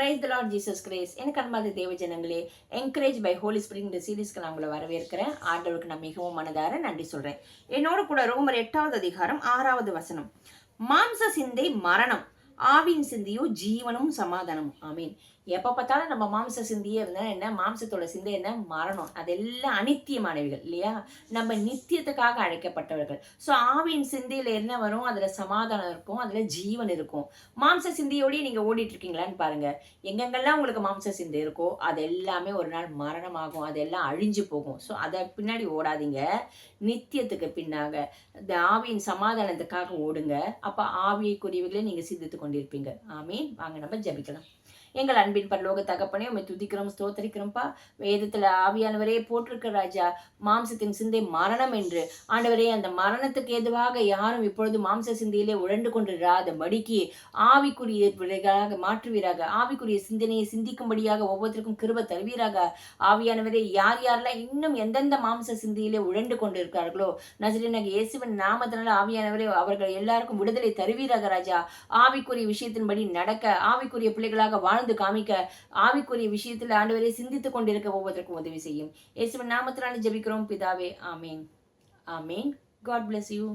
Praise the Lord Jesus Christ. எனக்கு அன்பார்ந்த தேவ ஜனங்களே, என்கரேஜ் பை ஹோலி ஸ்பிரிட் இந்த சீரீஸ்க்கு நான் உங்களை வரவேற்கிறேன். ஆண்டவருக்கு நான் மிகவும் மனதார நன்றி சொல்றேன். என்னோட கூட ரோமர் 8வது அதிகாரம் 6வது வசனம். மாம்ச சிந்தை மரணம், ஆவின் சிந்தியோ ஜீவனும் சமாதானமும். ஆமீன். எப்போ பார்த்தாலும் நம்ம மாம்ச சிந்தியே இருந்தால் என்ன, மாம்சத்தோட சிந்தை என்ன, மரணம். அதெல்லாம் அனித்தியமானவைகள் இல்லையா? நம்ம நித்தியத்துக்காக அழைக்கப்பட்டவர்கள். ஸோ ஆவின் சிந்தையில் என்ன வரும், அதில் சமாதானம் இருக்கும், அதில் ஜீவன் இருக்கும். மாம்ச சிந்தையோடய நீங்கள் ஓடிட்டு இருக்கீங்களான்னு பாருங்க. எங்கெங்கெல்லாம் உங்களுக்கு மாம்ச சிந்தை இருக்கோ அது எல்லாமே ஒரு நாள் மரணமாகும், அதெல்லாம் அழிஞ்சு போகும். ஸோ அதை பின்னாடி ஓடாதீங்க, நித்தியத்துக்கு பின்னாக இந்த ஆவியின் சமாதானத்துக்காக ஓடுங்க. அப்போ ஆவியக்குரியவைகளை நீங்கள் சிந்தித்து கொண்டிருப்பீங்க. ஆமீன். வாங்க நம்ம ஜெபிக்கலாம். எங்கள் அன்பின் பரலோக தகப்பனே, உம்மை துதிக்கிறோம், ஸ்தோத்தரிக்கிறோம்ப்பா. வேதத்தில் ஆவியானவரே போட்டிருக்க ராஜா, மாம்சத்தின் சிந்தை மரணம் என்று. ஆண்டவரே, அந்த மரணத்துக்கு ஏதுவாக யாரும் இப்பொழுது மாம்ச சிந்தையிலே உழண்டு கொண்டிராத படிக்கு ஆவிக்குரிய பிள்ளைகளாக மாற்றுவீராக. ஆவிக்குரிய சிந்தனையை சிந்திக்கும்படியாக ஒவ்வொருத்தருக்கும் கிருபை தருவீராக. ஆவியானவரே, யார் யாரெல்லாம் இன்னும் எந்தெந்த மாம்ச சிந்தையிலே உழண்டு கொண்டிருக்கிறார்களோ, நசரேயனாகிய இயேசுவின் நாமத்தினால ஆவியானவரே அவர்கள் எல்லாருக்கும் விடுதலை தருவீராக ராஜா. ஆவிக்குரிய விஷயத்தின்படி நடக்க, ஆவிக்குரிய பிள்ளைகளாக வாழ்ந்து காமிக்க, ஆவிக்குரிய விஷயத்தில் ஆண்டவரே சிந்தித்துக் கொண்டிருக்க ஒவ்வொருத்தருக்கும் உதவி செய்யும். இயேசுவின் நாமத்தினால ஜெபிக்கிறோம் பிதாவே. ஆமேன். ஆமேன். God bless you.